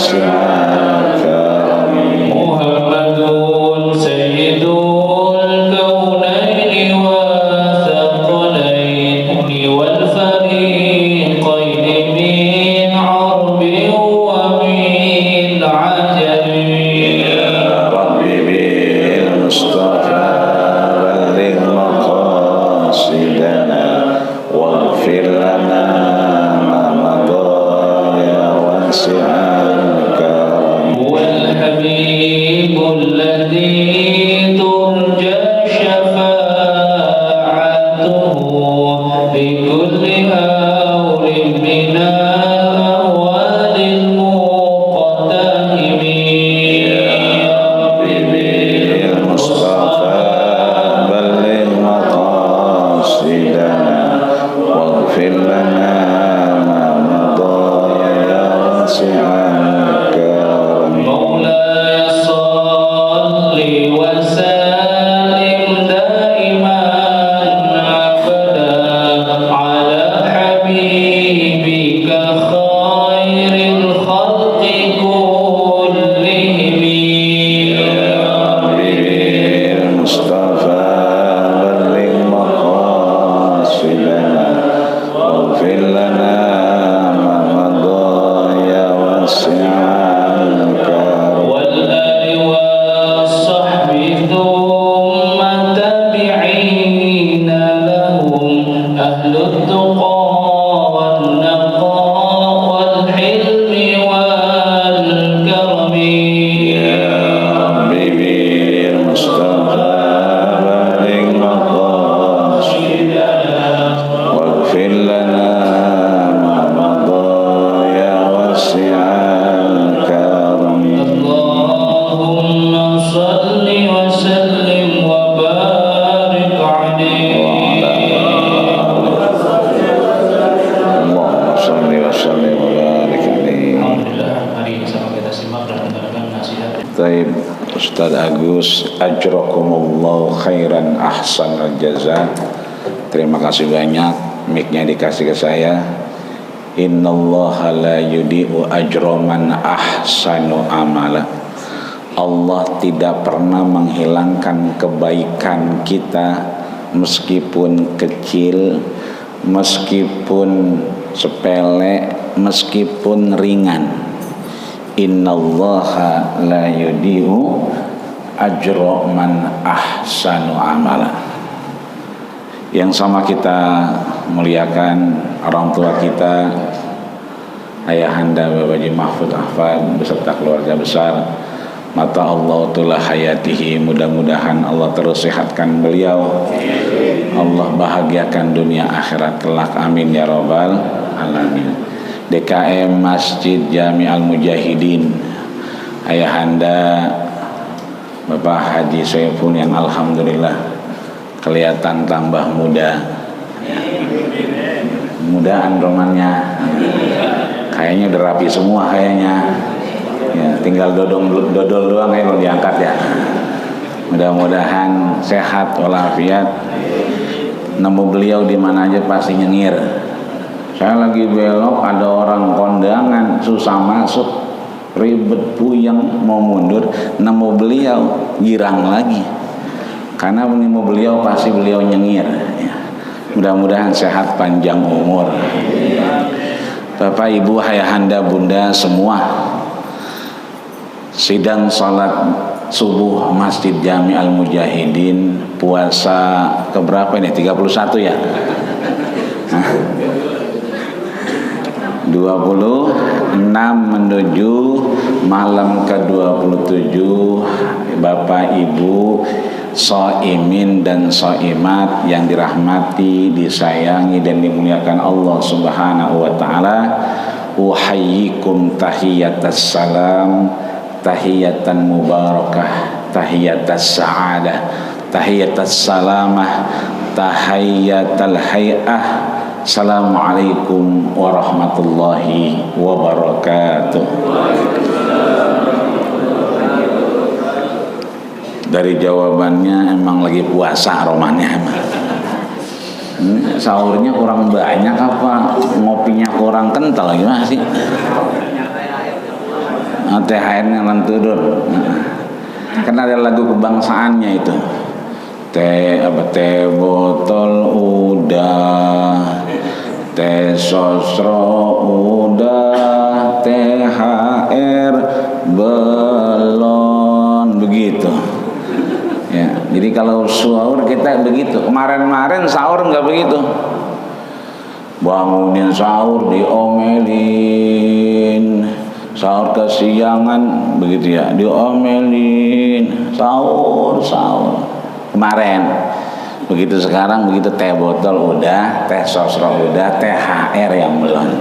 واسع الكرم محمد سيد الكونين والثقلين والفريقين من عرب ومن عجم يا ربي بالمصطفى بلغ مقاصدنا واغفر لنا ما مضى يا واسع الكرم هو الحبيب الذي ترجى شفاعته في كل هول من الأهوال المقتحم بالمصطفى بلغ مقاصدنا واغفر لنا ما مضى يا واسع الكرم مولاي صل وسلم دائما أبدا على حبيبك خير الخلق كلهم بالمصطفى بلغ مقاصدنا واغفر لنا ما مضى يا واسع الكرم والآل والصحب ثم تابعين لهم أهل التقى والنقاء والحلم والكرم يا ربي بالمصطفى بلغ مقاصدنا واغفر لنا ما مضى يا واسع الكرم اللهم صل وسلم وبارك عليه اللهم صل وسلم وبارك عليه. Alhamdulillah, mari sama kita simak dan dengarkan nasihat. Taib Ustaz Agus ajrakumullahu khairan ahsanal jaza. Terima kasih banyak, mic-nya dikasih ke saya. Innallaha la yudi'u ajra man ahsanu amala. Allah tidak pernah menghilangkan kebaikan kita meskipun kecil, meskipun sepele, meskipun ringan. Innallaha la yudi'u ajra man ahsanu amala. Yang sama kita muliakan orang tua kita, Ayahanda Bapak Haji Mahfud Ahfad beserta keluarga besar. Mata Allah tulah hayatihi, mudah-mudahan Allah terus sehatkan beliau, Allah bahagiakan dunia akhirat kelak, amin ya rabbal alamin. DKM Masjid Jami Al Mujahidin, Ayahanda Bapak Haji Saiful yang alhamdulillah kelihatan tambah muda, mudaan romannya, kayaknya udah rapi semua kayaknya. Ya, tinggal dodol doang yang mau diangkat ya. Mudah-mudahan sehat walafiat. Nemu beliau di mana aja pasti nyengir. Saya lagi belok, ada orang kondangan susah masuk, ribet puyeng mau mundur, nemu beliau girang lagi. Karena nemu beliau pasti beliau nyengir. Ya. Mudah-mudahan sehat panjang umur. Bapak Ibu ayahanda bunda semua, sidang salat subuh Masjid Jami Al Mujahidin puasa keberapa ini? 31 ya? 26 menuju malam ke-27. Bapak Ibu shaimin dan shaimat yang dirahmati, disayangi dan dimuliakan Allah Subhanahu wa taala, uhayyikum tahiyatas salam, tahiyatan mubarakah, tahiyatas sa'adah, tahiyatas salamah, tahiyatal hay'ah. Assalamualaikum warahmatullahi wabarakatuh. Dari jawabannya emang lagi puasa romannya emang. Sahurnya kurang banyak apa ngopinya kurang kental gimana sih? THR-nya lan turun. Karena ada lagu kebangsaannya itu. Teh botol udah, teh sosro udah, THR belum, begitu. Ya, jadi kalau sahur kita begitu. Kemarin sahur nggak begitu. Bangunin sahur diomelin, sahur kesiangan begitu ya, diomelin, sahur. Kemarin begitu, sekarang begitu, teh botol udah, teh sosro udah, THR yang belum.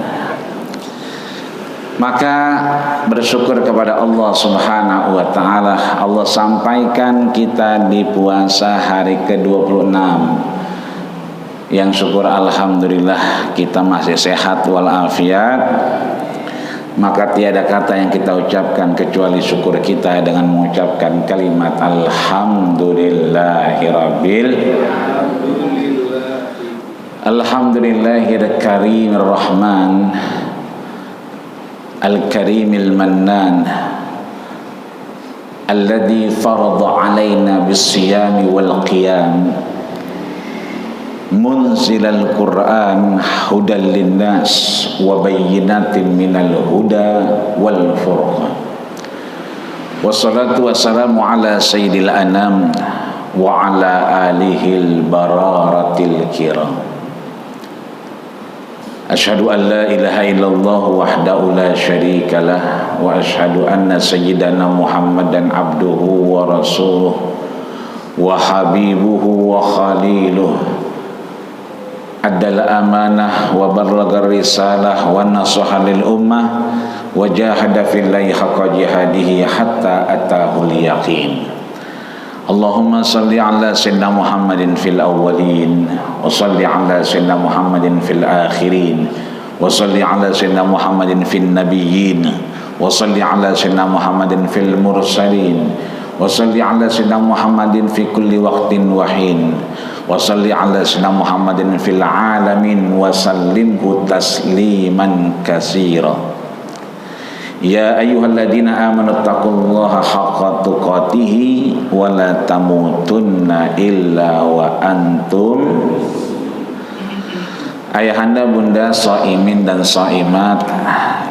Maka bersyukur kepada Allah Subhanahu wa taala, Allah sampaikan kita di puasa hari ke-26. Yang syukur alhamdulillah kita masih sehat walafiat. Maka tiada kata yang kita ucapkan kecuali syukur kita dengan mengucapkan kalimat Alhamdulillahil karimir rahman al-karimil mannan alladhi farada alaina bis-siyami wal qiyam munzilal Qur'an hudan linnas wa bayyinatin minal huda wal furqan. Wassalatu wassalamu ala sayyidil anam wa ala alihil bararatil kiram. Asyhadu an la ilaha illallah wahdahu la syarika lah wa asyhadu anna sayyidana Muhammadan abduhu wa rasuluh wa habibuhu wa khaliluh. Addal amanah wa barlagar risalah wa nasaha lil ummah wa jahada fillahi haqqa jihadihi hatta atahul yaqin. Allahumma salli ala sayyidina Muhammadin fil awwalin wa salli ala sayyidina Muhammadin fil akhirin wa salli ala sayyidina Muhammadin fil nabiyyin wa salli ala sayyidina Muhammadin fil mursalin wa salli ala sayyidina Muhammadin fi kulli waqtin wa hin wa salli ala sayyidina Muhammadin fil alamin wa sallimhu tasliman katsira. Ya ayyuhalladzina amanu taqullaha haqqa tuqatih wa la tamutunna illa wa antum. Ayahanda bunda shaimin dan shaimat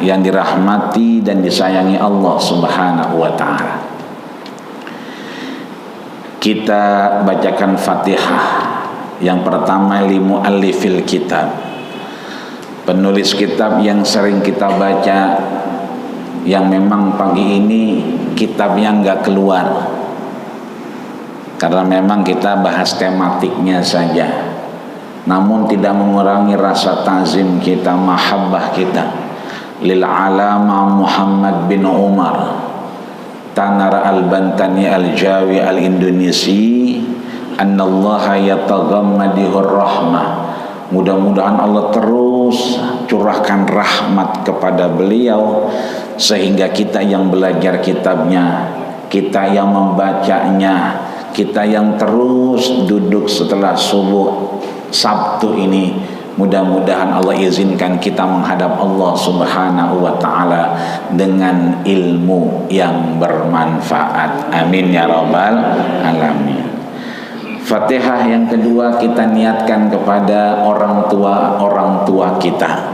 yang dirahmati dan disayangi Allah Subhanahu wa taala. Kita bacakan Fatihah. Yang pertama li muallifil kitab, penulis kitab yang sering kita baca, yang memang pagi ini kitabnya nggak keluar karena memang kita bahas tematiknya saja, namun tidak mengurangi rasa ta'zim kita, mahabbah kita lil alama Muhammad bin Umar Tanar al-Bantani al-Jawi al-Indonesi, annallaha yataghammadihur rahmah. Mudah-mudahan Allah terus curahkan rahmat kepada beliau sehingga kita yang belajar kitabnya, kita yang membacanya, kita yang terus duduk setelah subuh Sabtu ini, mudah-mudahan Allah izinkan kita menghadap Allah Subhanahu wa ta'ala dengan ilmu yang bermanfaat. Amin ya rabbal alamin. Fatihah yang kedua kita niatkan kepada orang tua kita,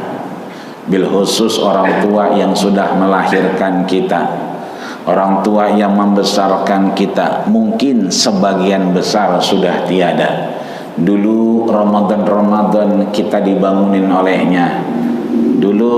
bil khusus orang tua yang sudah melahirkan kita, orang tua yang membesarkan kita. Mungkin sebagian besar sudah tiada. Dulu Ramadan kita dibangunin olehnya. Dulu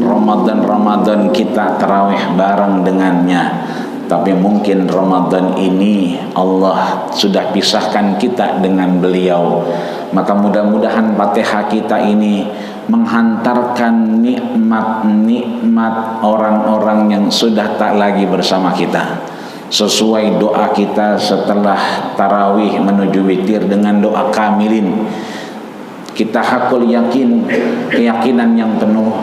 Ramadan kita tarawih bareng dengannya. Tapi mungkin Ramadan ini Allah sudah pisahkan kita dengan beliau. Maka mudah-mudahan Fatihah kita ini menghantarkan nikmat-nikmat orang-orang yang sudah tak lagi bersama kita. Sesuai doa kita setelah tarawih menuju witir dengan doa kamilin. Kita hakul yakin, keyakinan yang penuh.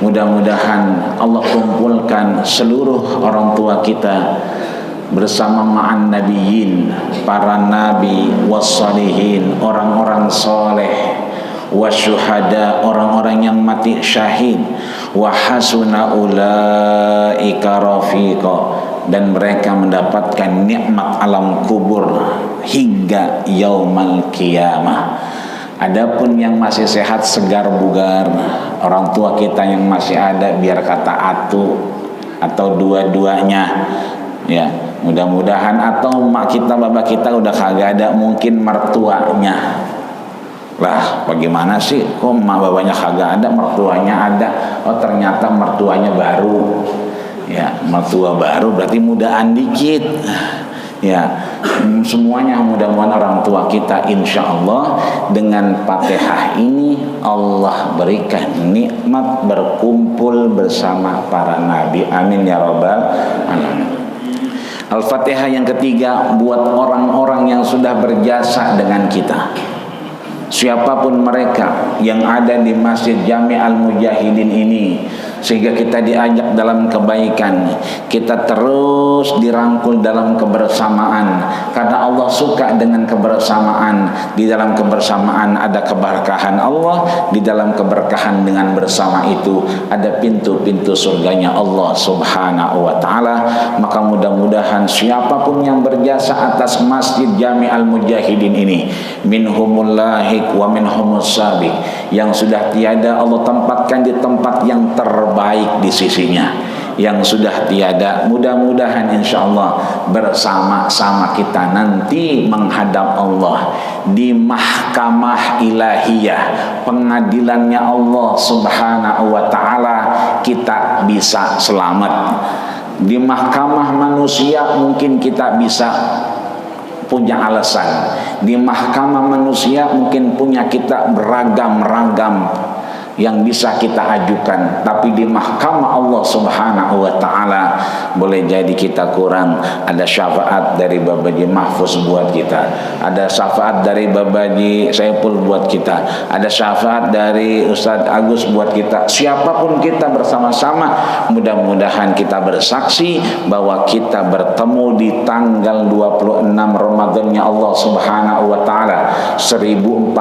Mudah-mudahan Allah kumpulkan seluruh orang tua kita bersama ma'an nabiyyin, para nabi, wassalihin, orang-orang soleh, wasyuhada, orang-orang yang mati syahid, wa hasuna ulaika ulaika rafiqa, dan mereka mendapatkan nikmat alam kubur hingga yaumal qiyamah. Adapun yang masih sehat segar bugar, orang tua kita yang masih ada, biar kata atu atau dua-duanya, ya mudah-mudahan, atau mak kita bapak kita udah kagak ada, mungkin mertuanya. Lah bagaimana sih kok mak bapaknya kagak ada, mertuanya ada? Oh ternyata mertuanya baru. Ya mertua baru berarti mudaan dikit. Ya semuanya mudah-mudahan orang tua kita insya Allah dengan Fatihah ini Allah berikan nikmat berkumpul bersama para nabi. Amin ya rabbal alamin. Al-Fatihah yang ketiga buat orang-orang yang sudah berjasa dengan kita, siapapun mereka yang ada di Masjid Jami' Al-Mujahidin ini, sehingga kita diajak dalam kebaikan, kita terus dirangkul dalam kebersamaan, karena Allah suka dengan kebersamaan. Di dalam kebersamaan ada keberkahan Allah, di dalam keberkahan dengan bersama itu ada pintu-pintu surganya Allah subhanahu wa ta'ala. Maka mudah-mudahan siapapun yang berjasa atas Masjid Jami' Al-Mujahidin ini, minhumul lahik wa minhumus sabiq, yang sudah tiada Allah tempatkan di tempat yang terbaik di sisinya. Yang sudah tiada, mudah-mudahan insya Allah bersama-sama kita nanti menghadap Allah di mahkamah ilahiyah, pengadilannya Allah subhanahu wa ta'ala, kita bisa selamat. Di mahkamah manusia mungkin kita bisa punya alasan, di mahkamah manusia mungkin punya kita beragam-ragam yang bisa kita ajukan, tapi di mahkamah Allah subhanahu wa ta'ala boleh jadi kita kurang. Ada syafaat dari Babaji Mahfuz buat kita, ada syafaat dari Babaji Saiful buat kita, ada syafaat dari Ustadz Agus buat kita. Siapapun kita bersama-sama, mudah-mudahan kita bersaksi bahwa kita bertemu di tanggal 26 Ramadannya Allah subhanahu wa ta'ala 1445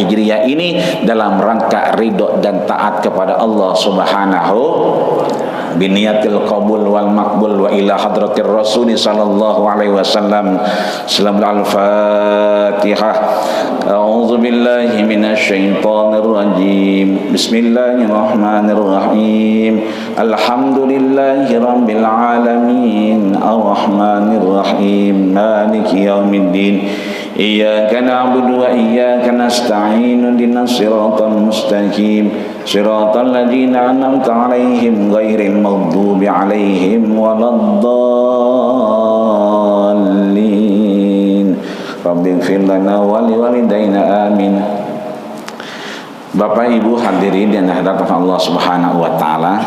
Hijriah ini dalam rangka ridho dan taat kepada Allah subhanahu biniyatil qabul wal maqbul wa ila hadratir rasul sallallahu alaihi wasallam. Selamat al-Fatihah. A'udzu billahi minasy syaithanir rajim. Bismillahirrahmanirrahim. Alhamdulillahi rabbil alamin arrahmanir rahim maliki yaumiddin. Iyyaka na'budu wa iyyaka nasta'in ihdinas siratal mustaqim siratal ladzina an'amta 'alaihim ghairil maghdubi 'alaihim waladdallin. Rabbighfir lana wa liwalidayna amin. Bapak Ibu hadirin yang dihadapkan Allah Subhanahu wa taala,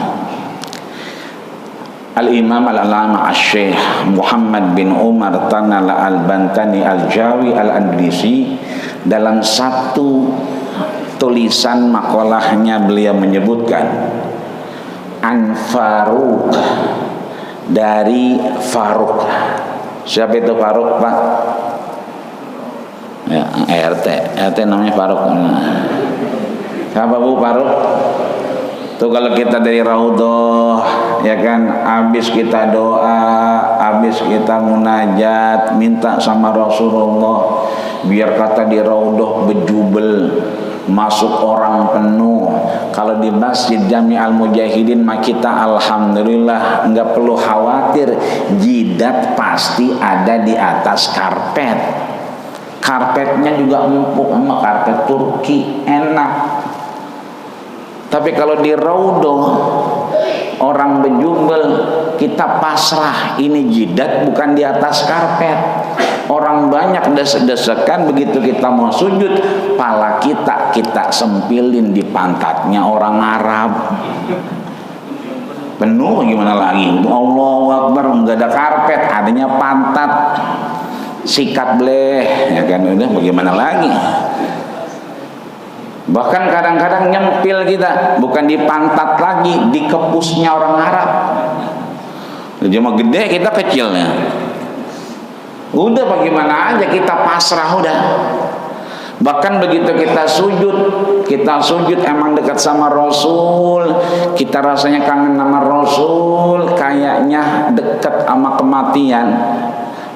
Al-Imam Al-Alama Al-Syekh Muhammad bin Umar Tanala Al-Bantani Al-Jawi Al-Andrisi dalam satu tulisan makalahnya beliau menyebutkan An Faruq, dari Faruq. Siapa itu Faruq, Pak? Ya, RT namanya Faruq. Siapa Bu Faruq? Tuh kalau kita dari Raudhah, ya kan, habis kita doa, habis kita munajat, minta sama Rasulullah biar kata di Raudhah bejubel, masuk orang penuh. Kalau di Masjid Jami' Al-Mujahidin mah kita alhamdulillah nggak perlu khawatir, jidat pasti ada di atas karpet. Karpetnya juga empuk, sama karpet Turki, enak. Tapi kalau di Raudhah orang bejubel, kita pasrah, ini jidat bukan di atas karpet. Orang banyak desek-desekan, begitu kita mau sujud, pala kita sempilin di pantatnya orang Arab. Penuh gimana lagi? Allahu Akbar, enggak ada karpet, adanya pantat. Sikat bleh, ya kan, udah bagaimana lagi? Bahkan kadang-kadang nyempil kita bukan di pantat lagi, di kepusnya orang Arab. Cuma gede, kita kecilnya. Udah bagaimana aja, kita pasrah udah. Bahkan begitu kita sujud emang dekat sama Rasul, kita rasanya kangen sama Rasul, dekat sama kematian.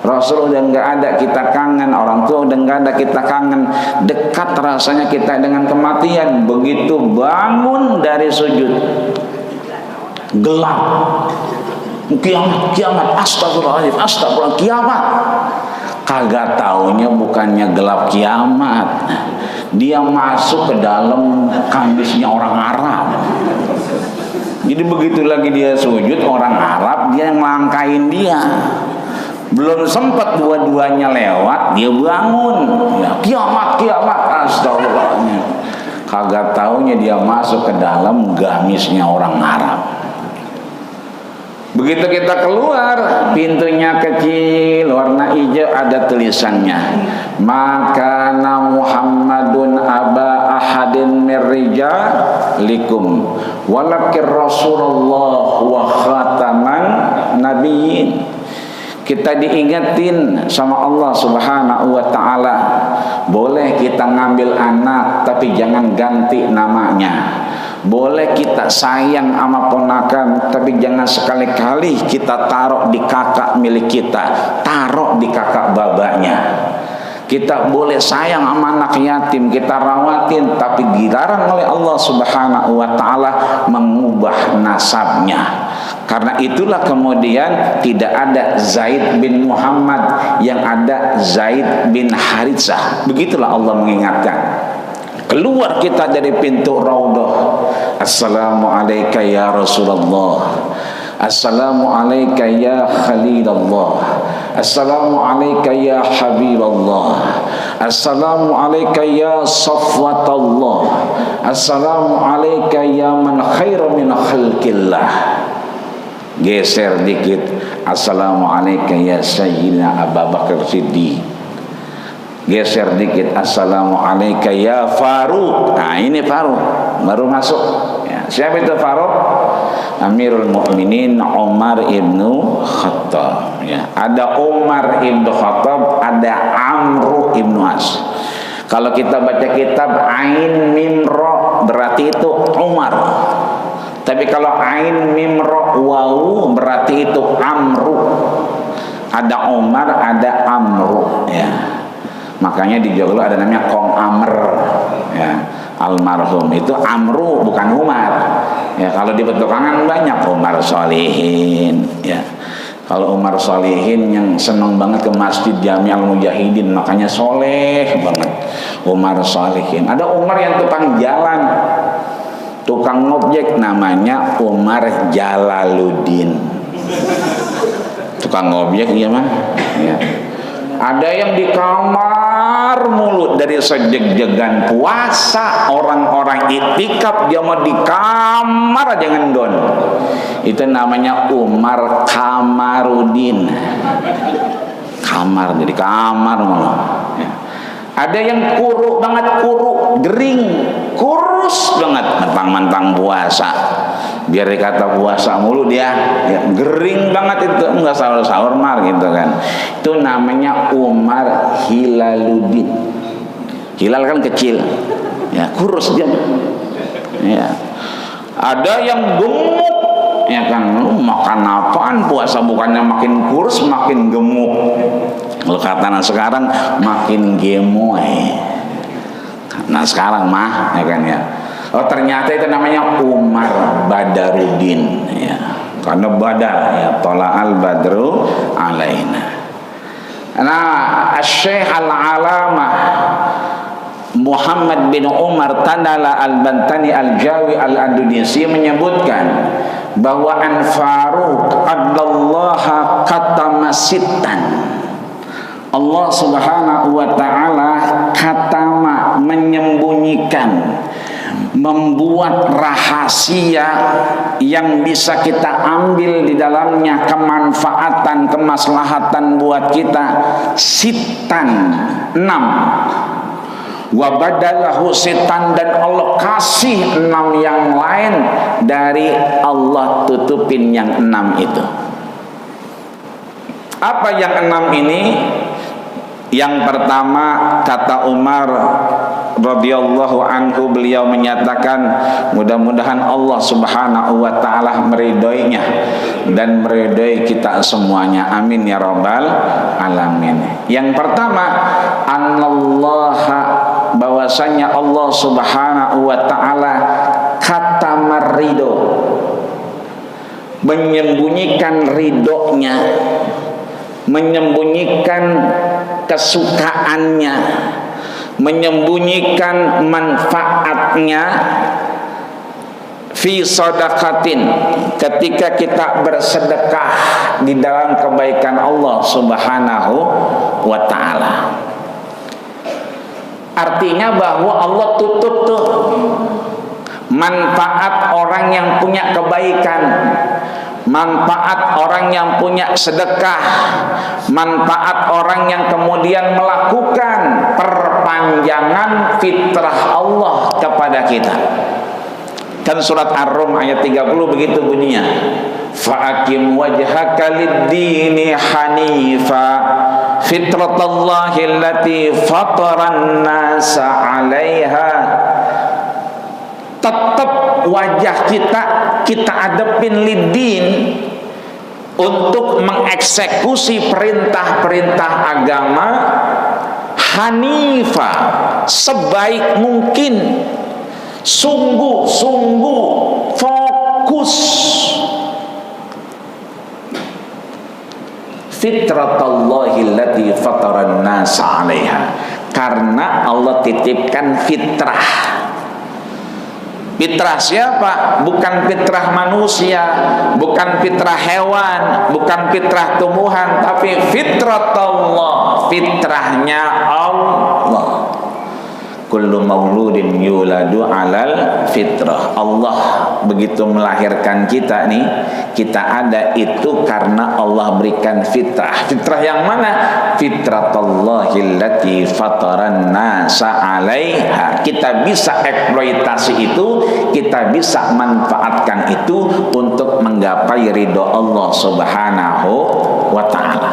Rasul udah nggak ada, kita kangen. Orang tua udah nggak ada, kita kangen. Dekat rasanya kita dengan kematian. Begitu bangun dari sujud, gelap. Kiamat, kiamat, astagfirullahaladzim, astagfirullah, kiamat. Kagak taunya bukannya gelap kiamat, dia masuk ke dalam kamisnya orang Arab. Jadi begitu lagi dia sujud, orang Arab dia ngelangkain dia. Belum sempat dua-duanya lewat, dia bangun. Ya, kiamat, kiamat, astagfirullahaladzim. Kagak taunya dia masuk ke dalam gamisnya orang Arab. Begitu kita keluar, pintunya kecil, warna hijau, ada tulisannya, maka Muhammadun aba ahadin min rijalikum walakir Rasulullah wa khataman nabiyyin. Kita diingetin sama Allah Subhanahu wa ta'ala, boleh kita ngambil anak tapi jangan ganti namanya. Boleh kita sayang sama ponakan, tapi jangan sekali-kali kita taruh di kakak milik kita, taruh di kakak babanya. Kita boleh sayang sama anak yatim, kita rawatin, tapi dilarang oleh Allah Subhanahu wa ta'ala mengubah nasabnya. Karena itulah kemudian tidak ada Zaid bin Muhammad, yang ada Zaid bin Haritsah. Begitulah Allah mengingatkan. Keluar kita dari pintu Raudhah, assalamualaikum ya Rasulullah, assalamualaikum ya Khalilullah, assalamualaikum ya Habiballah, assalamualaikum ya Safwatullah, assalamualaikum ya man khairu min khalqillah. Geser dikit, assalamualaikum ya Sayyidina Abu Bakar Siddiq. Geser dikit, assalamualaikum ya Faruq. Nah ini Faruq baru masuk ya. Siapa itu Faruq? Amirul Mukminin Umar ibnu Khattab ya. Ada Umar ibnu Khattab, ada Amr ibnu As. Kalau kita baca kitab Ain Mim Ra berarti itu Umar. Tapi kalau Ain Mim Ra Wawu berarti itu Amru. Ada Umar, ada Amru ya. Makanya di Jawa ada namanya Kong Amr ya, almarhum itu Amru bukan Umar ya. Kalau di Petukangan banyak Umar Solihin ya. Kalau Umar Solihin yang seneng banget ke Masjid Jami'al Mujahidin, makanya soleh banget Umar Solihin. Ada Umar yang tukang jalan, tukang ngobjek, namanya Umar Jalaluddin. Tukang ngobjek iya mah ya. Ada yang di kamar mulut dari sejeg-jegan puasa, orang-orang itikaf dia mau di kamar aja ngendon. Itu namanya Umar Kamarudin. Kamar, jadi kamar malah. Ya. Ada yang kuruk banget, kuruk, gering, kurus banget, mentang-mentang puasa. Biar dikata puasa mulu dia, ya, gering banget itu, enggak sahur-sahur mar gitu kan. Itu namanya Umar Hilaluddin. Hilal kan kecil, ya kurus dia. Ya. Ada yang gemuk, ya kan, lu makan apaan puasa, bukannya makin kurus makin gemuk. Kalau kata sekarang makin gemoy. Nah sekarang mah ya kan ya. Oh ternyata itu namanya Umar Badaruddin ya. Karena badar ya, tola'al badru alaina. Nah, Syekh Al-Alamah Muhammad bin Umar Tandala Al-Bantani Al-Jawi Al-Andunisi menyebutkan bahwa An Faruq adallaha katama sittan. Allah Subhanahu wa ta'ala katama menyembunyikan, membuat rahasia yang bisa kita ambil di dalamnya kemanfaatan, kemaslahatan buat kita. Sitan 6 wa badalahu sitan, dan Allah kasih 6 yang lain dari Allah tutupin yang 6 itu. Apa yang 6 ini? Yang pertama kata Umar radhiyallahu anhu, beliau menyatakan mudah-mudahan Allah Subhanahu wa ta'ala meridhoinya. dan meridai kita semuanya. Amin ya rabbal alamin. Yang pertama, anallaha, bahwasanya Allah subhanahu wa ta'ala khatamar ridho, menyembunyikan ridhonya, menyembunyikan kesukaannya, menyembunyikan manfaatnya fi sadaqatin, ketika kita bersedekah di dalam kebaikan Allah subhanahu wa ta'ala. Artinya bahwa Allah tutup tuh manfaat orang yang punya kebaikan, manfaat orang yang punya sedekah, manfaat orang yang kemudian melakukan perpanjangan fitrah Allah kepada kita. Kan surat Ar-Rum ayat 30 begitu bunyinya. Fa'akim wajhaka lid-dini hanifa fitratallahi allati fataran nasa 'alaiha. Tetap wajah kita adepin lid-din untuk mengeksekusi perintah-perintah agama hanifa, sebaik mungkin, sungguh-sungguh fokus. Fitratallahi allati fataran nasa 'alaiha, karena Allah titipkan fitrah. Fitrah siapa? Bukan fitrah manusia, bukan fitrah hewan, bukan fitrah tumbuhan, tapi fitratullah, fitrahnya Allah. Kullu mauludin yuladu alal fitrah. Allah begitu melahirkan kita nih, kita ada itu karena Allah berikan fitrah. Fitrah yang mana? Fitratullahi allati fataran nasa 'alaiha. Kita bisa eksploitasi itu, kita bisa manfaatkan itu untuk menggapai ridho Allah subhanahu wa ta'ala.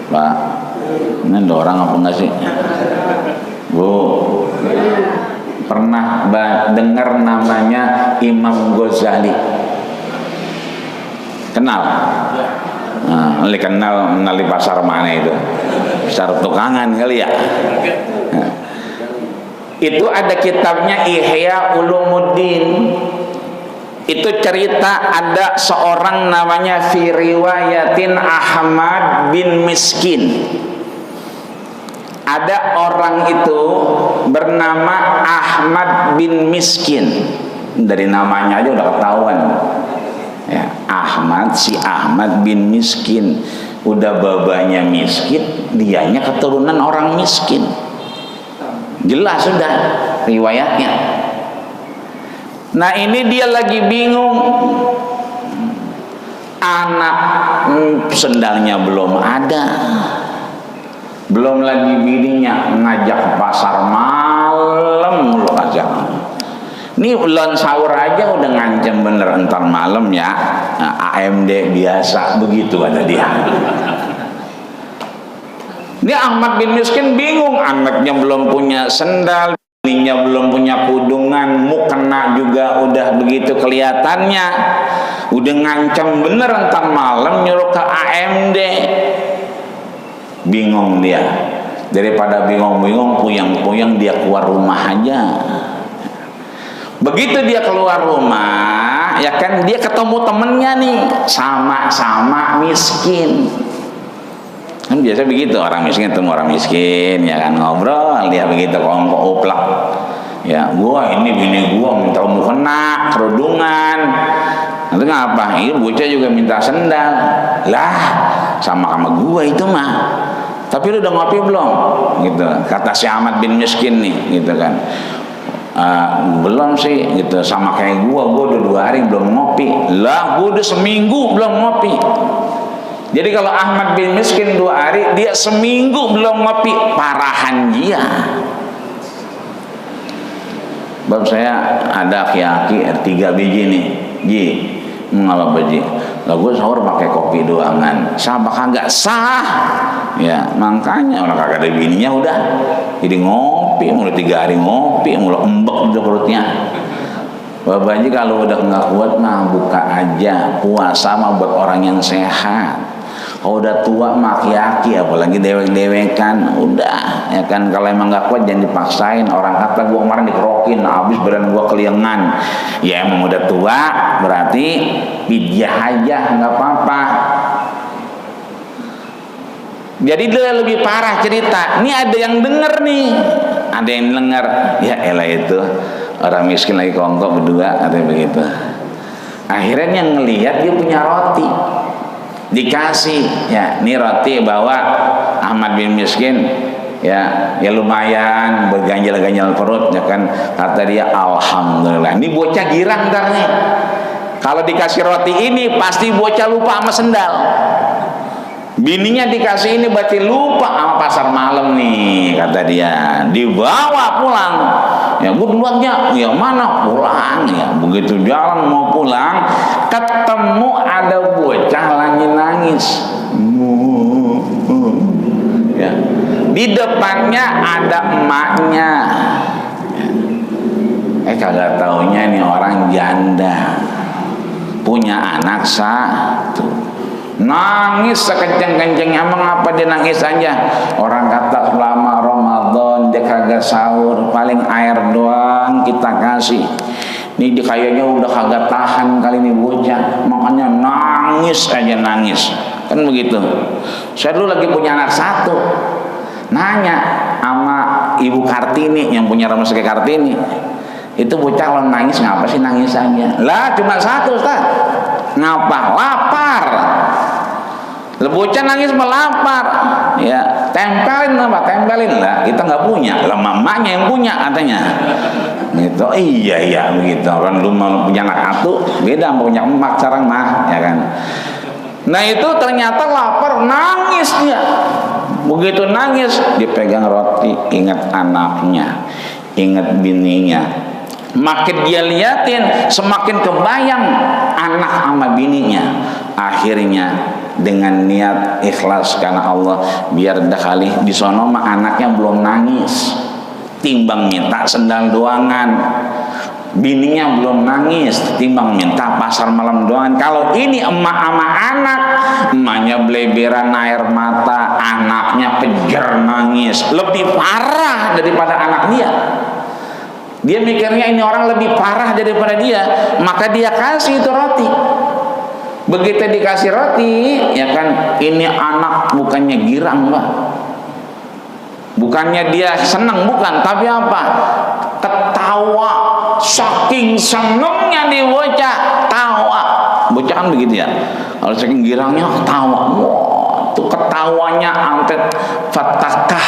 Pak, ini ada orang apa enggak sih? Bu, pernah dengar namanya Imam Ghazali? Kenal? Nah, kenal di pasar mana itu? Pasar tukangan kali ya? Nah, itu ada kitabnya Ihya Ulumuddin. Itu cerita ada seorang namanya fi riwayatin Ahmad bin Miskin. Ada orang itu bernama Ahmad bin Miskin. Dari namanya aja udah ketahuan. Ya, si Ahmad bin Miskin. Udah babanya miskin, dianya keturunan orang miskin. Jelas sudah riwayatnya. Nah ini dia lagi bingung, anak sendalnya belum ada, belum lagi bininya ngajak ke pasar malam mulu aja. Ini ulun sahur aja udah ngancem bener entar malam ya. Nah, AMD biasa begitu kata dia. Ini Ahmad bin Miskin bingung, anaknya belum punya sendal, bininya belum punya kudungan, mukena juga udah begitu kelihatannya, udah ngancam bener entar malam nyuruh ke AMD. Bingung dia, daripada bingung-bingung puyeng-puyeng dia keluar rumah aja. Begitu dia keluar rumah, ya kan dia ketemu temennya nih, sama-sama miskin. Kan biasa begitu, orang miskin ketemu orang miskin, ya kan ngobrol dia begitu kongkok uplak. Ya, gua ini bini gua minta mukena, kerudungan. Nanti ngapa? Ini bocah juga minta sendal. Lah, sama gua itu mah. Tapi lu udah ngopi belum? Gitu. Kata si Ahmad bin Miskin nih, gitu kan. Belum sih, gitu. Sama kayak gua udah 2 hari belum ngopi. Lah, gua udah seminggu belum ngopi. Jadi kalau Ahmad bin Miskin 2 hari, dia seminggu belum ngopi, parahan dia. Bab saya ada aki-aki 3 biji nih, Ji, ngapa biji? Lah gue sahur pakai kopi doangan, sah kagak sah? Ya makanya orang kagak ada bininya udah, jadi ngopi, mulai 3 hari ngopi, mulai embek di perutnya. Bapak Haji kalau udah nggak kuat mah buka aja, puasa mah buat orang yang sehat. Kalau udah tua mah aki-aki, apalagi dewek-dewekan, udah ya kan. Kalau emang nggak kuat jangan dipaksain. Orang kata gua kemarin dikerokin, habis badan gua keliengan. Ya emang udah tua, berarti pidyah aja, nggak apa-apa. Jadi dia lebih parah cerita. Ini ada yang denger nih, ada yang denger. Ya elah itu orang miskin lagi kongkok berdua, katanya begitu. Akhirnya yang ngelihat dia punya roti, dikasih, ya ini roti bawa Ahmad bin Miskin, ya lumayan berganjal-ganjal perut, ya kan. Kata dia alhamdulillah. Ini bocah girang ntar nih, kalau dikasih roti ini pasti bocah lupa sama sendal. Bininya dikasih ini berarti lupa sama pasar malam nih, kata dia. Dibawa pulang. Ya gue duluannya, ya mana pulang ya. Begitu jalan mau pulang, ketemu ada bocah lagi nangis. Ya. Di depannya ada emaknya. Kagak taunya nih orang janda, punya anak satu. Nangis sekenceng-kencengnya. Emang apa dia nangis aja? Orang kata selama Ramadan dia kagak sahur, paling air doang kita kasih. Ini dia kayaknya udah kagak tahan kali ini bocah, makanya nangis aja nangis. Kan begitu. Saya dulu lagi punya anak satu, nanya sama Ibu Kartini yang punya Rumah Sakit Kartini, itu bocah kalau nangis ngapa sih nangis aja? Lah cuma satu Ustaz. Ngapa? Lapar. Bocah nangis melapar, ya tempelin apa? Tempelin lah. Kita nggak punya, lah mamanya yang punya katanya. Gitu. Iya begitu. Orang lu mau punya anak satu, beda sama punya emak sekarang mah, ya kan. Nah itu ternyata lapar, nangis dia. Begitu nangis, dia pegang roti, ingat anaknya, ingat bininya. Makin dia liatin, semakin kebayang anak sama bininya. Akhirnya dengan niat ikhlas karena Allah, biar dah kali di sono mah anaknya belum nangis, timbang minta sendal doangan. Bininya belum nangis, timbang minta pasar malam doangan. Kalau ini emak sama anak, emaknya bleberan air mata, anaknya kejar nangis, lebih parah daripada anak dia. Dia mikirnya ini orang lebih parah daripada dia, maka dia kasih itu roti. Begitu dikasih roti, ya kan, ini anak bukannya girang, Mbak. Bukannya dia senang, bukan, tapi apa? Ketawa, saking senengnya di bocah, tawa. Bocah kan begitu ya. Kalau saking girangnya ketawa. Wah, tuh ketawanya sampai fatakah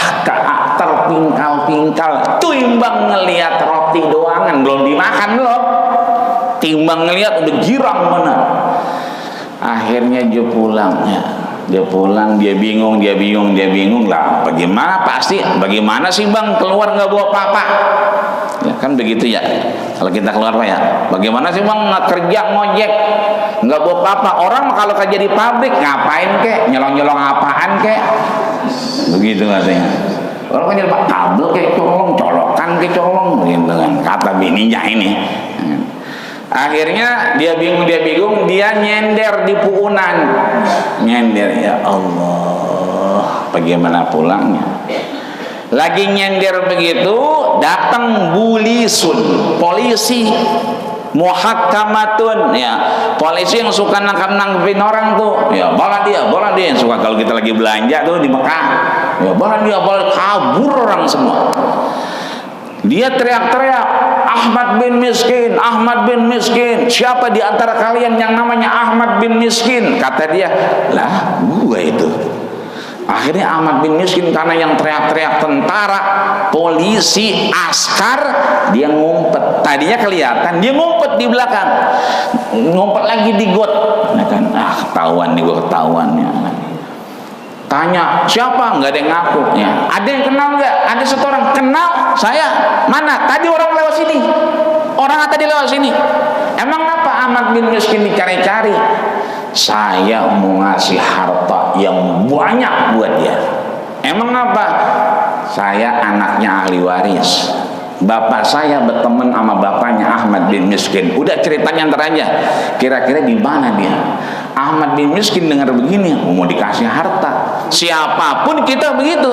terpingkal-pingkal. Timbang ngelihat roti doangan, belum dimakan loh. Timbang ngelihat udah girang benar. Akhirnya dia pulang, ya. Dia pulang, dia bingung lah. Bagaimana sih bang keluar nggak bawa apa-apa? Ya kan begitu ya. Kalau kita keluar Pak ya, bagaimana sih bang nggak kerja ngojek, nggak bawa apa-apa? Orang kalau kerja di pabrik ngapain kek? Nyolong-nyolong apaan kek? Begitu katanya. Orang kerja di kabel kek colokan kek colong, gitu kan. Kata bininya ini. Akhirnya dia bingung, dia nyender di puunan. Nyender, ya Allah, bagaimana pulangnya? Lagi nyender begitu, datang bulisun, polisi muhakkamatun, ya, polisi yang suka nangkep-nangkepin orang tuh, ya, bola dia yang suka kalau kita lagi belanja tuh di Mekah, ya, bola kabur orang semua. Dia teriak-teriak, Ahmad bin Miskin, siapa di antara kalian yang namanya Ahmad bin Miskin? Kata dia, lah gua itu. Akhirnya Ahmad bin Miskin karena yang teriak-teriak tentara, polisi, askar, dia ngumpet. Tadinya kelihatan, dia ngumpet di belakang, ngumpet lagi di got. Nah kan, ketahuan nih gua ketahuannya. Tanya, siapa? Nggak ada yang ngaku. Ya. Ada yang kenal nggak? Ada satu orang kenal saya. Mana? Tadi orang lewat sini. Orang tadi lewat sini. Emang apa Ahmad bin Miskin dicari-cari? Saya mau ngasih harta yang banyak buat dia. Emang apa? Saya anaknya ahli waris. bapak saya berteman sama bapaknya Ahmad bin Miskin. Udah ceritanya ntar aja. Kira-kira di mana dia? Ahmad bin Miskin dengar begini, mau dikasih harta. Siapapun kita begitu.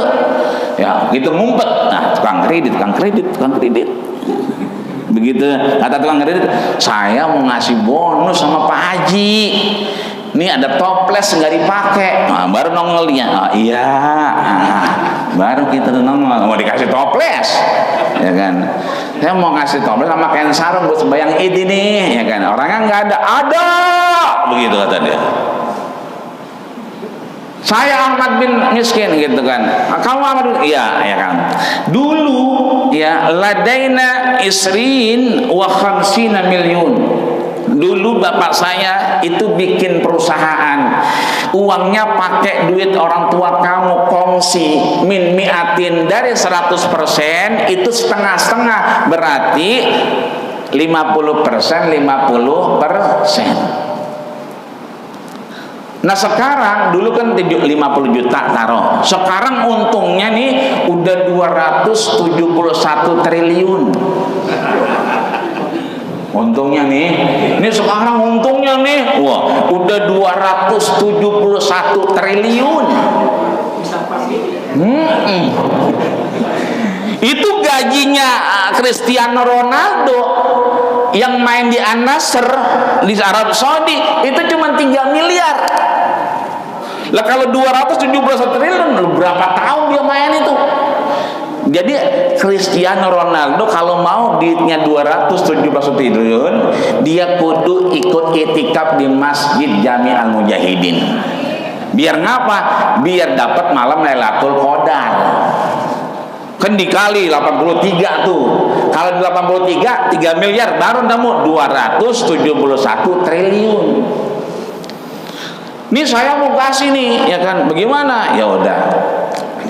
Ya, gitu ngumpet. Nah, tukang kredit. Begitu kata tukang kredit, saya mau ngasih bonus sama Pak Haji. Ini ada toples nggak dipakai. Nah, baru nongol dia. Oh, iya. Nah, baru kita nongol mau dikasih toples, ya kan? Saya mau ngasih toples sama kain sarung buat sembahyang Id ini, ya kan? Orangnya nggak ada, begitu kata dia. Saya Ahmad bin Miskin gitu kan. Kamu Ahmad bin, iya ya kan. Dulu ya ladaina isrin wa khamsina milyun. Dulu bapak saya itu bikin perusahaan, uangnya pakai duit orang tua kamu, kongsi min mi'atin, dari 100% itu setengah-setengah, berarti 50%. Nah sekarang, dulu kan 50 juta taruh, sekarang untungnya nih udah 271 triliun. Untungnya nih, ini sekarang untungnya nih, wah, udah 271 triliun. Itu gajinya Cristiano Ronaldo yang main di Al-Nassr di Arab Saudi itu cuma 3 miliar. Lah kalau 271 triliun, berapa tahun dia main itu? Jadi Cristiano Ronaldo kalau mau duitnya 271 triliun, dia kudu ikut itikaf di Masjid Jami Al-Mujahidin. Biar ngapa? Biar dapat malam Lailatul Qadar. Kan dikali 83 tuh. Kalau di 83 3 miliar baru nemu 271 triliun. Ini saya mau kasih nih, ya kan? Bagaimana? Ya udah.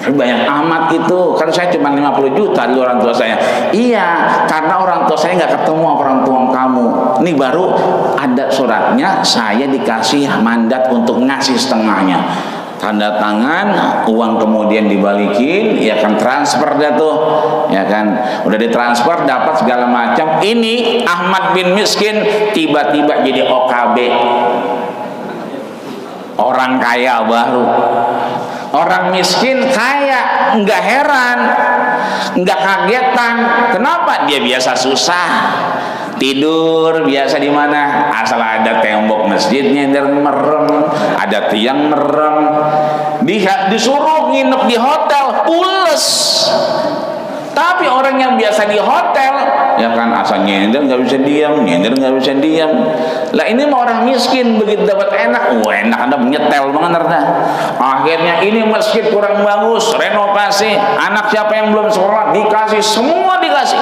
Banyak amat itu, kan saya cuma 50 juta di orang tua saya. Iya, karena orang tua saya nggak ketemu orang tua kamu. Ini baru ada suratnya, saya dikasih mandat untuk ngasih setengahnya. Tanda tangan, uang kemudian dibalikin, ya kan, transfer dah tuh, ya kan, udah ditransfer, dapat segala macam. Ini Ahmad bin Miskin tiba-tiba jadi OKB, orang kaya baru. Orang miskin kaya, nggak heran, nggak kagetan. Kenapa? Dia biasa susah, tidur biasa di mana, asal ada tembok masjidnya merem, ada tiang merem, disuruh nginep di hotel, pules. Tapi orang yang biasa di hotel, ya kan, asal nyender nggak bisa diam, Lah ini mah orang miskin, begitu dapat enak, enak, ada menyetel banget dah. Akhirnya ini masjid kurang bagus, renovasi. Anak siapa yang belum sekolah dikasih, semua dikasih.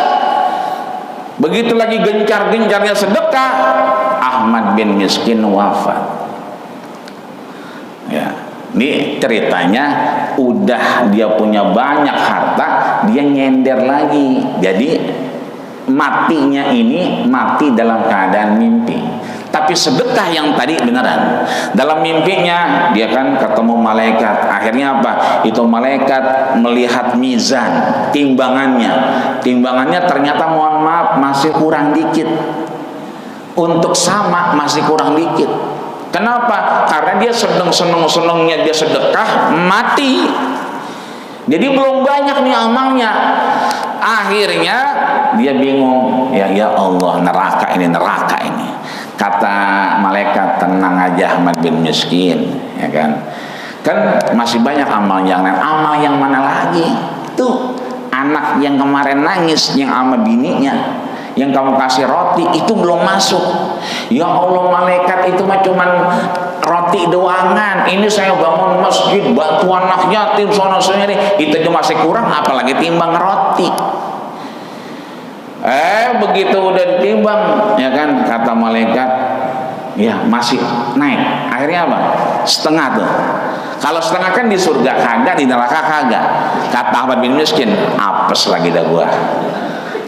Begitu lagi gencar-gencarnya sedekah, Ahmad bin Miskin wafat. Ya. Ini ceritanya udah dia punya banyak harta, dia nyender lagi. Jadi matinya ini mati dalam keadaan mimpi. Tapi sedekah yang tadi beneran. Dalam mimpinya dia kan ketemu malaikat. Akhirnya apa? Itu malaikat melihat mizan, timbangannya. Timbangannya ternyata mohon maaf masih kurang dikit. Untuk sama masih kurang dikit. Kenapa? Karena dia seneng-senengnya dia sedekah, mati. Jadi belum banyak nih amalnya. Akhirnya dia bingung, ya Allah, neraka ini. Kata malaikat, tenang aja Ahmad bin Miskin, ya kan? Kan masih banyak amal yang lain. Amal yang mana lagi? Tuh, anak yang kemarin nangis yang sama bininya, yang kamu kasih roti itu belum masuk. Ya Allah, malaikat itu mah cuman roti doangan. Ini saya bangun masjid, bantu anak yatim sono sini, itu cuma masih kurang, apalagi timbang roti. Begitu udah ditimbang, ya kan, kata malaikat, ya masih naik. Akhirnya apa? Setengah tuh. Kalau setengah kan di surga kagak, di neraka kagak. Kata Ahmad bin Miskin, apes lagi dah gua.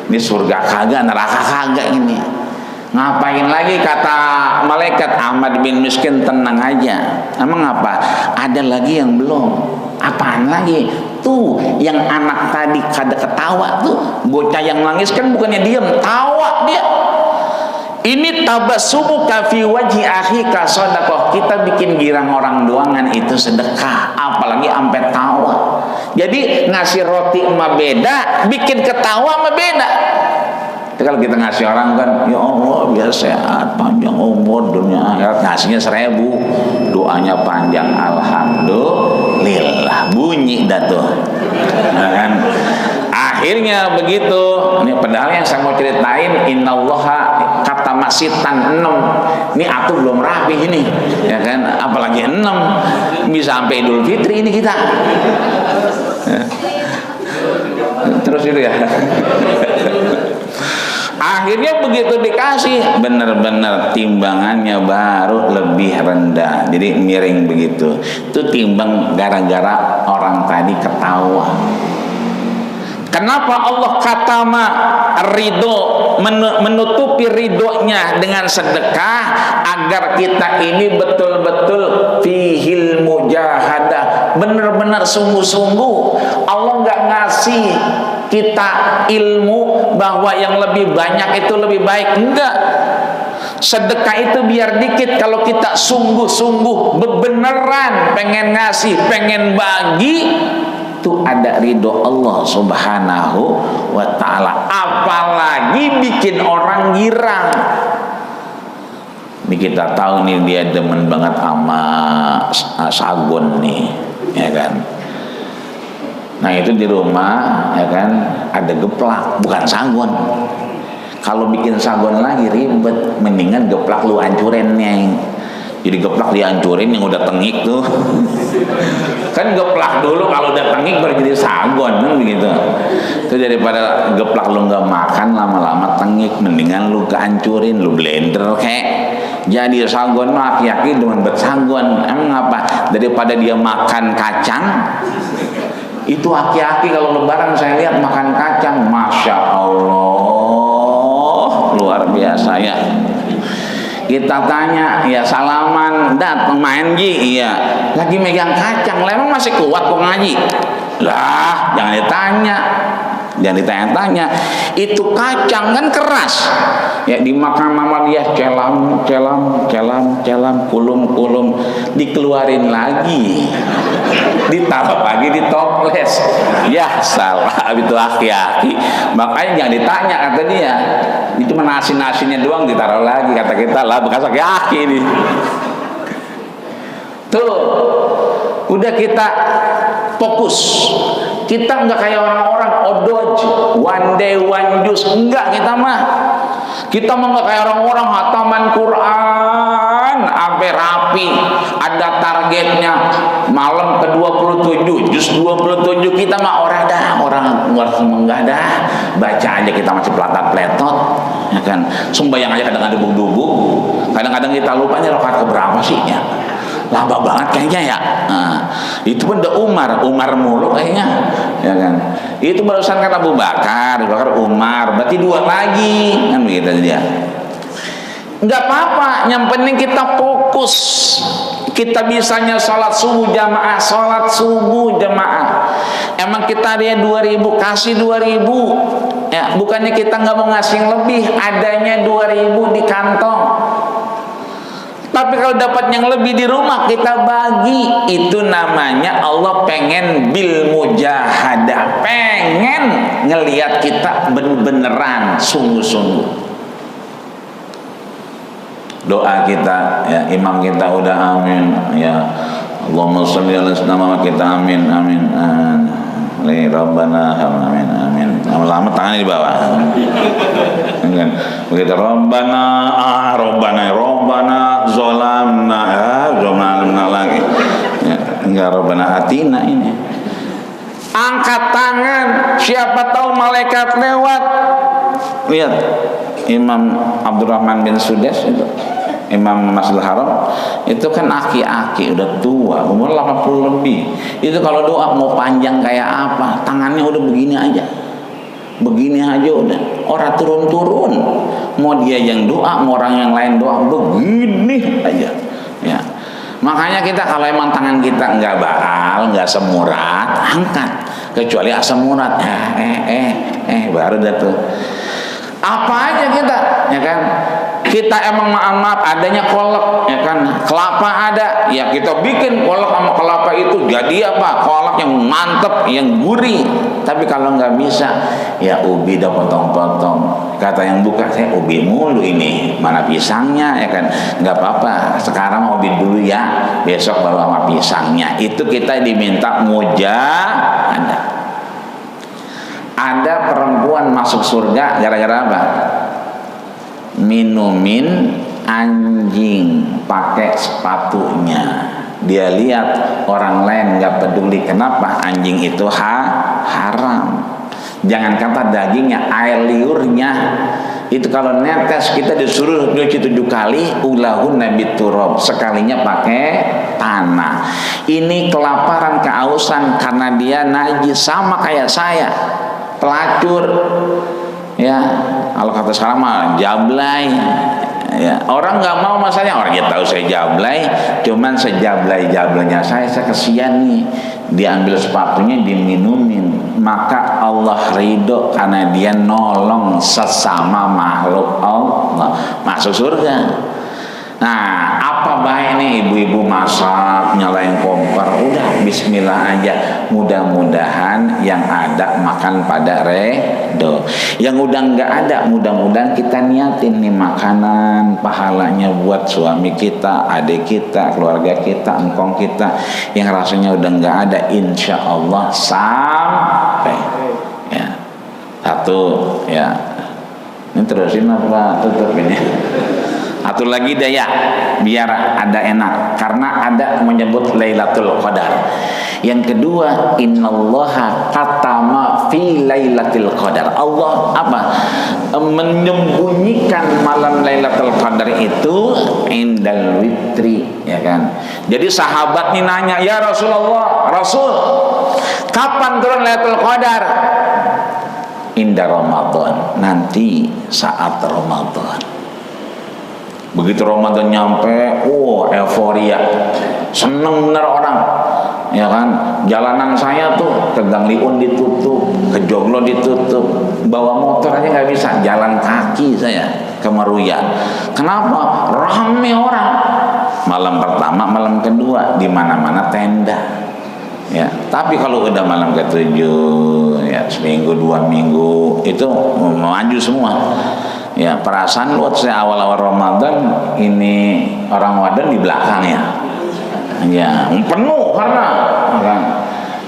Ini surga kagak, neraka kagak ini. Ngapain lagi? Kata malaikat. Ahmad bin Miskin, tenang aja. Emang apa? Ada lagi yang belum. Apaan lagi? Tuh yang anak tadi kada ketawa tuh, bocah yang nangis kan bukannya diem, tawa dia. Ini tabassumuka fi wajhi akhika shadaqah. Kita bikin girang orang doangan itu sedekah, apalagi sampai tawa. Jadi ngasih roti mah beda, bikin ketawa mah beda. Jadi kalau kita ngasih orang kan, ya Allah biar sehat, panjang umur, dunia akhirat, ngasihnya 1000, doanya panjang, alhamdulillah, bunyi dah tuh. Nah, kan? Akhirnya begitu. Ini padahal yang saya mau ceritain, innallaha kata masitan 6. Ini aku belum rapi ini, ya kan? Apalagi 6 bisa sampai Idul Fitri ini kita. Ya. Terus itu ya. Akhirnya begitu dikasih, benar-benar timbangannya baru lebih rendah. Jadi miring begitu. Itu timbang gara-gara orang tadi ketawa. Kenapa Allah katama ridho, menutupi ridhonya dengan sedekah, agar kita ini betul-betul fihil mujahadah, benar-benar sungguh-sungguh. Allah nggak ngasih kita ilmu bahwa yang lebih banyak itu lebih baik, enggak. Sedekah itu biar dikit, kalau kita sungguh-sungguh beneran pengen ngasih, pengen bagi, itu ada ridho Allah subhanahu wa ta'ala. Apalagi bikin orang girang. Ini kita tahu nih dia demen banget sama sagon nih, ya kan. Nah itu di rumah, ya kan, ada geplak, bukan sagon. Kalau bikin sagon lagi ribet, mendingan geplak lu hancurin nih. Jadi geplak dihancurin yang udah tengik tuh. Kan geplak dulu, kalau udah tengik baru jadi sagon kan begitu. Itu daripada geplak lu nggak makan lama-lama tengik, mendingan lu kehancurin, lu blender kek. Jadi sagon mah aki-aki dengan bersagon. Emang apa? Daripada dia makan kacang, itu aki-aki kalau lebaran saya lihat makan kacang, masya Allah, luar biasa ya. Kita tanya, ya salaman, datang main ji, iya, lagi megang kacang, emang masih kuat kok ngaji? Lah, jangan ditanya, jangan ditanya-tanya. Itu kacang kan keras, ya dimakan mama dia, celam, kulum, dikeluarin lagi, ditaruh lagi di toples. Ya salah, itu aki-aki. Makanya jangan ditanya, kata dia. Itu nasi-nasinya doang ditaruh lagi, kata kita lah bekas aki-aki ini. Tuh, udah kita fokus. Kita enggak kayak orang-orang odoj, one day one juice, enggak kita mah. Kita mah enggak kayak orang-orang hataman Quran sampai rapi, ada targetnya malam ke-27, juz 27. Kita mah orang enggak dah. Baca aja kita masih pelatat-peletot, ya kan. Sembayang aja kadang ada bubuk-bubuk. Kadang-kadang kita lupa nih rakaat keberapa sih ya. Lama banget kayaknya ya. Nah, itu pun udah Umar mulu kayaknya, ya kan. Itu barusan kan Abu Bakar, Umar, berarti 2 lagi kan begitu dia. Enggak apa-apa, yang penting kita fokus. Kita bisanya sholat subuh jamaah. Emang kita dia 2000, kasih 2000. Ya, bukannya kita nggak mau ngasih yang lebih, adanya 2000 di kantong. Tapi kalau dapat yang lebih di rumah kita bagi. Itu namanya Allah pengen bil mujahadah, pengen ngelihat kita beneran sungguh-sungguh. Doa kita, ya, imam kita udah amin, ya Allahumma sholli ala sayyidina kita amin. Rabbana amin. Lama-lama tangannya di bawah. Kan begitu Rabbana zolamna lagi. Ya, enggak Rabbana atina ini. Angkat tangan, siapa tahu malaikat lewat. Lihat Imam Abdurrahman bin Sudes itu, Imam Masjidil Haram itu kan aki-aki, udah tua, umur 80 lebih. Itu kalau doa mau panjang kayak apa, tangannya udah begini aja udah, orang turun-turun. Mau dia yang doa, mau orang yang lain doa begini aja. Ya, Makanya kita kalau emang tangan kita nggak baal, nggak semurat, angkat. Kecuali asam urat, baru dah tuh. Apa aja kita, ya kan? Kita emang maaf adanya kolak, ya kan? Kelapa ada, ya kita bikin kolak sama kelapa itu jadi apa? Kolak yang mantep, yang gurih. Tapi kalau nggak bisa, ya ubi dah potong-potong. Kata yang buka, saya ubi mulu ini, mana pisangnya, ya kan? Nggak apa-apa. Sekarang ubi dulu ya, besok baru sama pisangnya. Itu kita diminta mujahadah. Ada perempuan masuk surga gara-gara apa? Minumin anjing pakai sepatunya. Dia lihat orang lain nggak peduli, kenapa anjing itu haram. Jangan kata dagingnya, air liurnya itu kalau netes kita disuruh cuci 7 kali, ulahun nabi turab, sekalinya pakai tanah. Ini kelaparan, keausan karena dia najis, sama kayak saya pelacur, ya kalau kata sekarang mah jablay, ya orang nggak mau masanya, orang dia tahu saya jablay, cuman sejablay-jablaynya saya kesian nih, diambil sepatunya diminumin, maka Allah ridho karena dia nolong sesama makhluk Allah masuk surga. Nah, apa baik nih ibu-ibu masak, nyalain kompor, udah bismillah aja. Mudah-mudahan yang ada makan pada redo. Yang udah nggak ada, mudah-mudahan kita niatin nih makanan, pahalanya buat suami kita, adik kita, keluarga kita, engkong kita. Yang rasanya udah nggak ada, insya Allah sampai. Ya, satu, ya. Ini terusin apa tutup ini? Satu lagi daya biar ada enak karena ada menyebut Lailatul Qadar. Yang kedua, innallaha katama fi Lailatul Qadar. Allah apa? Menyembunyikan malam Lailatul Qadar itu indal witri, ya kan? Jadi sahabat nih nanya, "Ya Rasulullah, Rasul, kapan turun Lailatul Qadar?" Inda Ramadan, nanti saat Ramadan. Begitu Ramadan nyampe, euforia, seneng bener orang, ya kan? Jalanan saya tuh ke Gang Liun ditutup, ke Joglo ditutup, bawa motor aja nggak bisa, jalan kaki saya ke Meruya. Kenapa? Rame orang. Malam pertama, malam kedua, di mana-mana tenda. Ya, tapi kalau udah malam ke-7, ya seminggu 2 minggu itu maju semua. Ya, perasaan waktu saya awal-awal Ramadan ini orang wadan di belakang ya penuh karena kan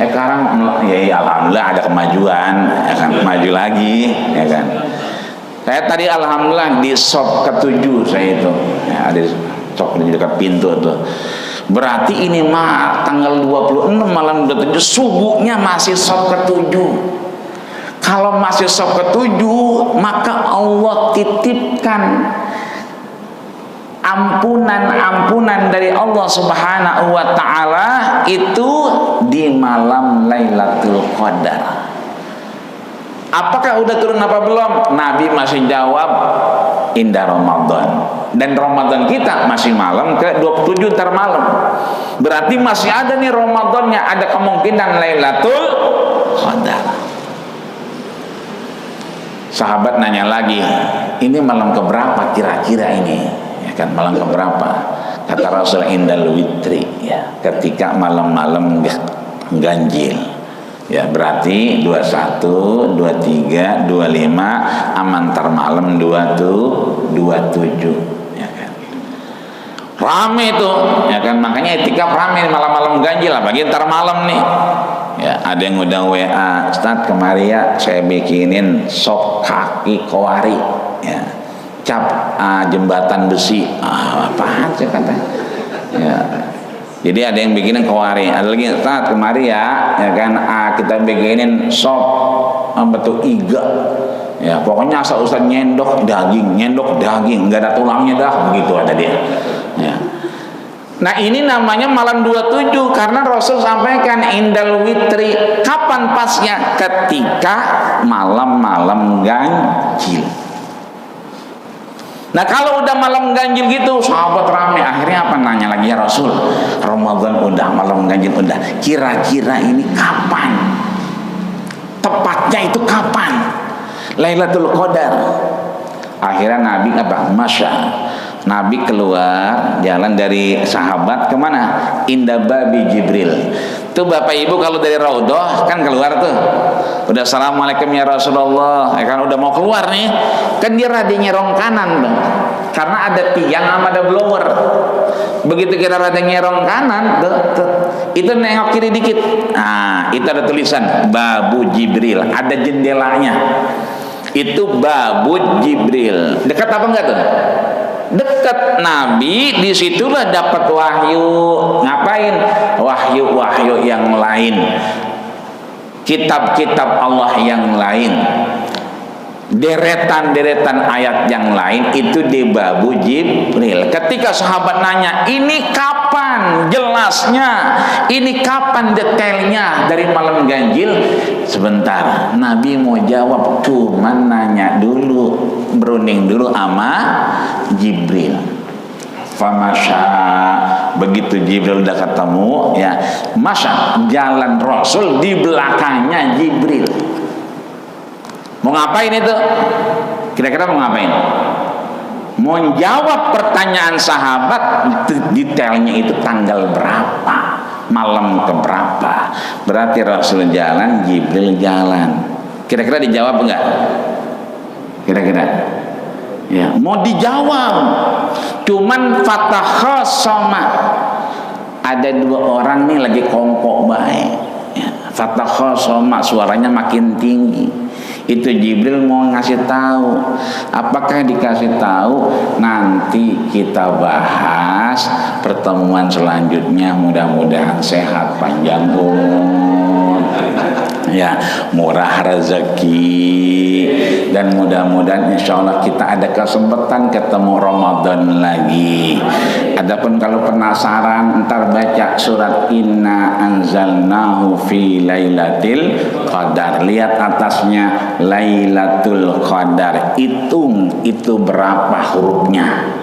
sekarang ya alhamdulillah ada kemajuan, ya kan, maju lagi, ya kan. Saya tadi alhamdulillah di shop ke-7 saya itu, ya, ada shop di dekat pintu tuh. Berarti ini mah tanggal 26 malam 27 subuhnya masih shop ke-7. Kalau masih shop ke-7, maka Allah titipkan ampunan dari Allah Subhanahu wa taala itu di malam Lailatul Qadar. Apakah udah turun apa belum? Nabi masih jawab indah Ramadan. Dan Ramadan kita masih malam ke-27 ntar malam. Berarti masih ada nih Ramadannya, ada kemungkinan Lailatul Qadar. Sahabat nanya lagi, ini malam keberapa kira-kira ini? Ya kan, malam keberapa? Kata Rasul indal witri, ya, ketika malam-malam ganjil. Ya, berarti 21, 23, 25, amantar malam 27, ya kan. Rame itu, ya kan, makanya itikaf rame malam-malam ganjil, apalagi ntar malam nih. Ya, ada yang udah WA, Ustaz kemari ya saya bikinin sop kaki kowari, ya, cap jembatan besi, apaan sih katanya, ya. Jadi ada yang bikinin kowari, ada lagi Ustaz kemari ya kan, kita bikinin sop betul iga, ya pokoknya asal Ustaz nyendok daging, nggak ada tulangnya dah, begitu ada dia, ya. Nah ini namanya malam 27 karena Rasul sampaikan indal witri. Kapan pasnya? Ketika malam-malam ganjil. Nah kalau udah malam ganjil gitu, sahabat rame. Akhirnya apa, nanya lagi, ya Rasul, Ramadan udah, malam ganjil udah, kira-kira ini kapan? Tepatnya itu kapan Lailatul Qadar? Akhirnya Nabi apa? Nabi keluar jalan dari sahabat kemana? Indah babi Jibril. Tuh Bapak Ibu kalau dari Raudhah kan keluar tuh, udah assalamualaikum ya Rasulullah, kan udah mau keluar nih, kan dia rada nyerong kanan bang, karena ada tiang sama ada blower. Begitu kita rada nyerong kanan itu nengok kiri dikit, nah itu ada tulisan Babu Jibril, ada jendelanya, itu Babu Jibril. Dekat apa enggak tuh? Dekat. Nabi disitulah dapat wahyu. Ngapain? Wahyu yang lain, kitab-kitab Allah yang lain, deretan ayat yang lain itu di Babu Jibril. Ketika sahabat nanya, ini kapan jelasnya, ini kapan detailnya dari malam ganjil? Sebentar, Nabi mau jawab, cuman nanya dulu, berunding dulu sama Jibril. Famasya, begitu Jibril udah ketemu ya, masa jalan Rasul di belakangnya Jibril. Mau ngapain itu? Kira-kira mau ngapain? Mau jawab pertanyaan sahabat, detailnya itu tanggal berapa, malam keberapa. Berarti Rasul jalan, Jibril jalan. Kira-kira dijawab enggak? Kira-kira? Ya, mau dijawab. Cuman fatakhasama. Ada dua orang nih lagi kongkok baik. Ya, fatakhasama, suaranya makin tinggi. Itu Jibril mau ngasih tahu. Apakah dikasih tahu? Nanti kita bahas pertemuan selanjutnya. Mudah-mudahan sehat, panjang umur, ya, murah rezeki, dan mudah-mudahan insya Allah kita ada kesempatan ketemu Ramadan lagi. Adapun kalau penasaran, ntar baca surat Inna Anzalnahu fi Lailatul Qadar. Lihat atasnya Lailatul Qadar. Hitung itu berapa hurufnya.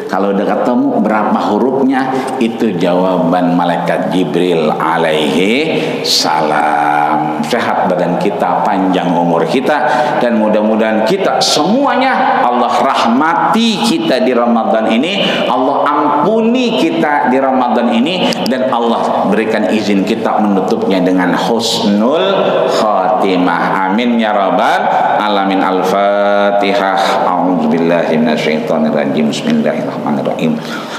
Kalau udah ketemu berapa hurufnya, itu jawaban malaikat Jibril alaihi salam. Sehat badan kita, panjang umur kita, dan mudah-mudahan kita semuanya Allah rahmati kita di Ramadan ini, Allah ampuni kita di Ramadan ini, dan Allah berikan izin kita menutupnya dengan husnul khatimah. Amin ya rabbal alamin. Al-Fatihah. A'udzubillahi minasyaitonirrajim. Bismillahirrahmanirrahim.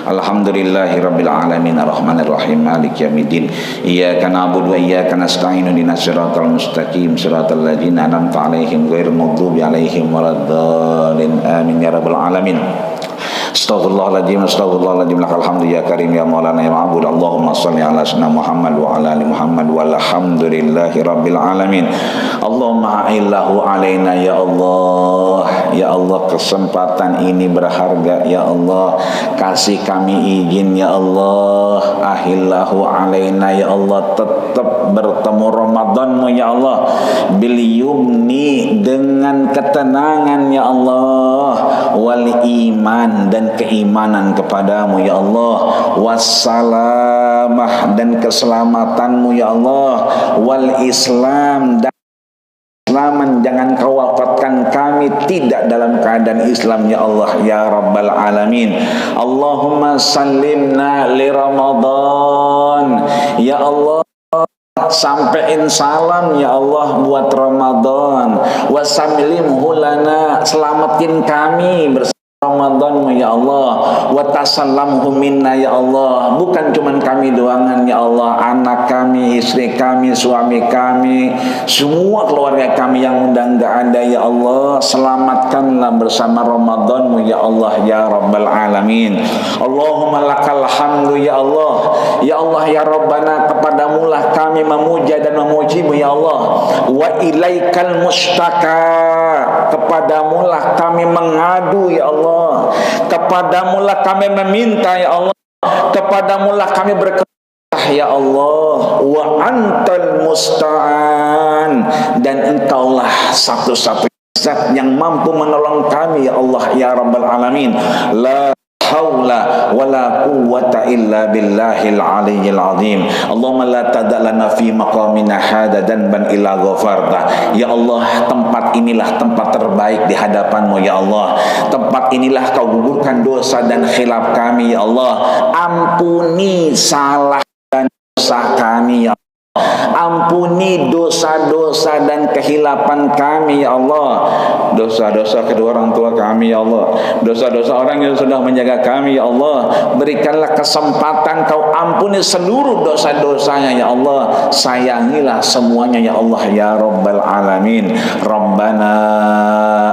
Alhamdulillahirabbil alamin arrahmanir rahim maliki yaumiddin. Iyyaka na'budu wa iyyaka nasta'in ihdinas siratal mustaqim siratal ladzina an'amta 'alaihim ghairil maghdubi 'alaihim waladdallin. Amin ya rabbal alamin. Astaghfirullahaladzim, astaghfirullahaladzim, lakal hamdu ya karim ya maulana ya ma'bud. Allahumma salli ala sayyidina Muhammad wa ala ali Muhammad walhamdulillahi rabbil alamin. Allahumma a'illahu alaina ya Allah. Ya Allah, kesempatan ini berharga ya Allah, kasih kami izin ya Allah. Ahillahu alaina ya Allah, tetap bertemu Ramadanmu ya Allah, bil yumni, dengan ketenangan ya Allah, wal iman, dan keimanan kepadamu ya Allah, wassalamah, dan keselamatanmu ya Allah, wal Islam, dan Islaman, jangan kau wafatkan kami tidak dalam keadaan Islam ya Allah ya Rabbal Alamin. Allahumma sallimna li Ramadan ya Allah, sampaiin salam ya Allah buat Ramadan, wasamlimhu lana, selamatin kami bersama Ramadan ya Allah, wa tasallamhu minna ya Allah, bukan cuman kami doangan ya Allah, anak kami, istri kami, suami kami, semua keluarga kami yang udah enggak ada ya Allah, selamatkanlah bersama Ramadanmu ya Allah ya Rabbal Alamin. Allahumma lakal hamdu ya Allah, ya Allah ya Rabbana, kepadamulah kami memuja dan memujimu ya Allah, wa ilaikal mustaka, kepadamulah kami mengadu ya Allah, kepadamulah kami meminta ya Allah, kepadamulah kami berkelah ya Allah, wa antal musta'an, dan engkaulah satu-satunya Zat yang mampu menolong kami ya Allah ya Rabbal Alamin. La haula wala quwwata illa billahil aliyyil azim. Allahumma la tad'alana fi maqamina hada danban illa ghafarta. Ya Allah, tempat inilah tempat terbaik di hadapan-Mu ya Allah. Tempat inilah Kau gugurkan dosa dan khilaf kami ya Allah. Ampuni salah dan dosa kami ya Allah. Ampuni dosa-dosa dan kehilapan kami ya Allah. Dosa-dosa kedua orang tua kami ya Allah. Dosa-dosa orang yang sudah menjaga kami ya Allah. Berikanlah kesempatan Kau ampuni seluruh dosa-dosanya ya Allah. Sayangilah semuanya ya Allah ya Rabbal Alamin. Rabbana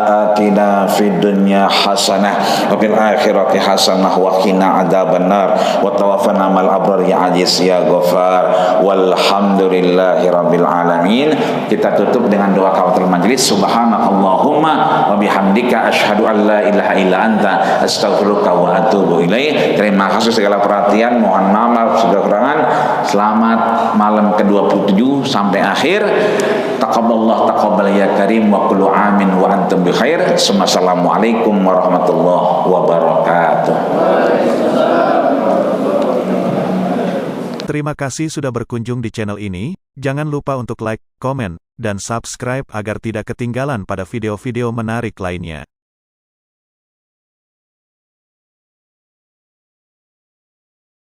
atina fid dunya hasanah wa fil akhirati hasanah wa qina adzabannar wa tawaffana mal abrar ya aziz ya ghafar. Walhamdulillahi rabbil alamin. Kita tutup dengan doa kafatul majlis. Subhanakallahumma wa bihamdika asyhadu an la ilaha illa anta astaghfiruka wa atubu ilaik. Terima kasih segala perhatian, mohon maaf segala kekurangan. Selamat malam ke-27 sampai akhir. Taqabbalallah taqabbal ya karim wa kullu amin wa antum bi khair. Assalamualaikum warahmatullahi wabarakatuh. Terima kasih sudah berkunjung di channel ini. Jangan lupa untuk like, komen, dan subscribe agar tidak ketinggalan pada video-video menarik lainnya.